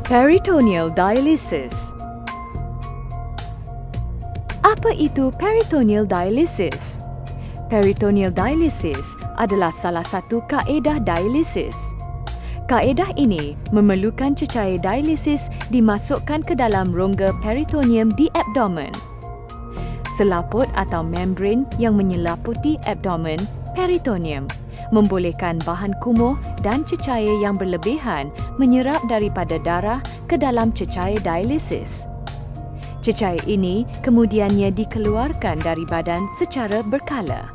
Peritoneal dialysis. Apa itu peritoneal dialysis? Peritoneal dialysis adalah salah satu kaedah dialisis. Kaedah ini memerlukan cecair dialisis dimasukkan ke dalam rongga peritoneum di abdomen. Selaput atau membran yang menyelaputi abdomen, peritoneum, membolehkan bahan kumuh dan cecair yang berlebihan menyerap daripada darah ke dalam cecair dialisis. Cecair ini kemudiannya dikeluarkan dari badan secara berkala.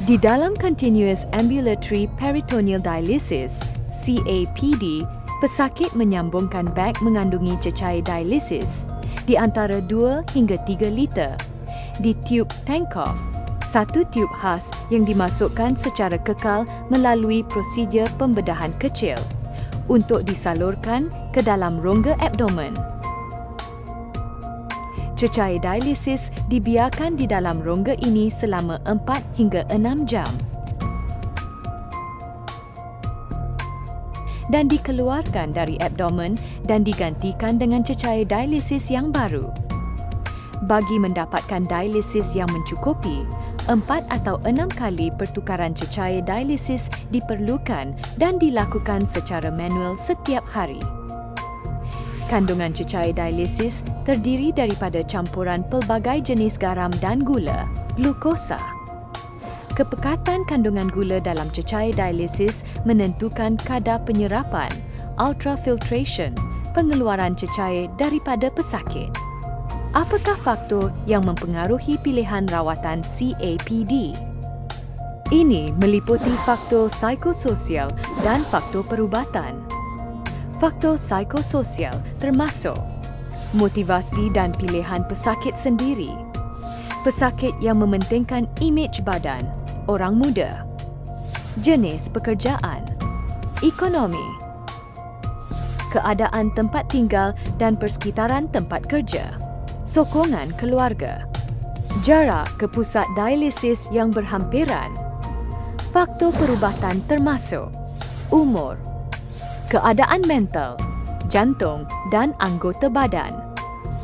Di dalam Continuous Ambulatory Peritoneal Dialysis, CAPD, pesakit menyambungkan beg mengandungi cecair dialisis di antara 2 hingga 3 liter di tube Tankoff, satu tube khas yang dimasukkan secara kekal melalui prosedur pembedahan kecil untuk disalurkan ke dalam rongga abdomen. Cecair dialisis dibiarkan di dalam rongga ini selama 4 hingga 6 jam dan dikeluarkan dari abdomen dan digantikan dengan cecair dialisis yang baru. Bagi mendapatkan dialisis yang mencukupi, 4 atau 6 kali pertukaran cecair dialisis diperlukan dan dilakukan secara manual setiap hari. Kandungan cecair dialisis terdiri daripada campuran pelbagai jenis garam dan gula, glukosa. Kepekatan kandungan gula dalam cecair dialisis menentukan kadar penyerapan, ultrafiltration, pengeluaran cecair daripada pesakit. Apakah faktor yang mempengaruhi pilihan rawatan CAPD? Ini meliputi faktor psikososial dan faktor perubatan. Faktor psikososial termasuk motivasi dan pilihan pesakit sendiri, pesakit yang mementingkan imej badan, orang muda, jenis pekerjaan, ekonomi, keadaan tempat tinggal dan persekitaran tempat kerja, sokongan keluarga, jarak ke pusat dialisis yang berhampiran. Faktor perubatan termasuk umur, keadaan mental, jantung dan anggota badan,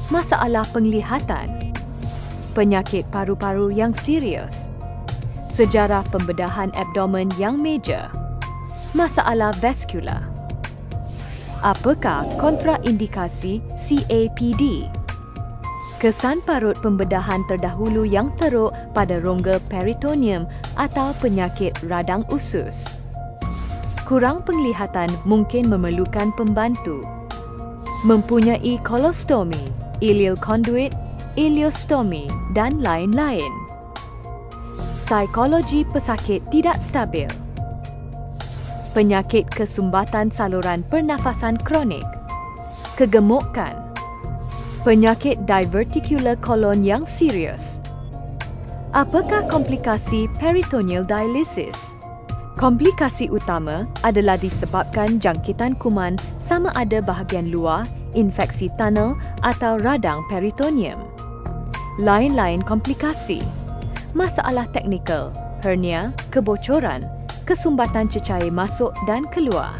masalah penglihatan, penyakit paru-paru yang serius, sejarah pembedahan abdomen yang major, masalah vaskular. Apakah kontraindikasi CAPD? Kesan parut pembedahan terdahulu yang teruk pada rongga peritoneum atau penyakit radang usus. Kurang penglihatan mungkin memerlukan pembantu. Mempunyai kolostomi, ileal conduit, ileostomi dan lain-lain. Psikologi pesakit tidak stabil. Penyakit kesumbatan saluran pernafasan kronik. Kegemukan. Penyakit diverticular colon yang serius. Apakah komplikasi peritoneal dialysis? Komplikasi utama adalah disebabkan jangkitan kuman sama ada bahagian luar, infeksi tunnel atau radang peritoneum. Lain-lain komplikasi. Masalah teknikal, hernia, kebocoran, kesumbatan cecair masuk dan keluar.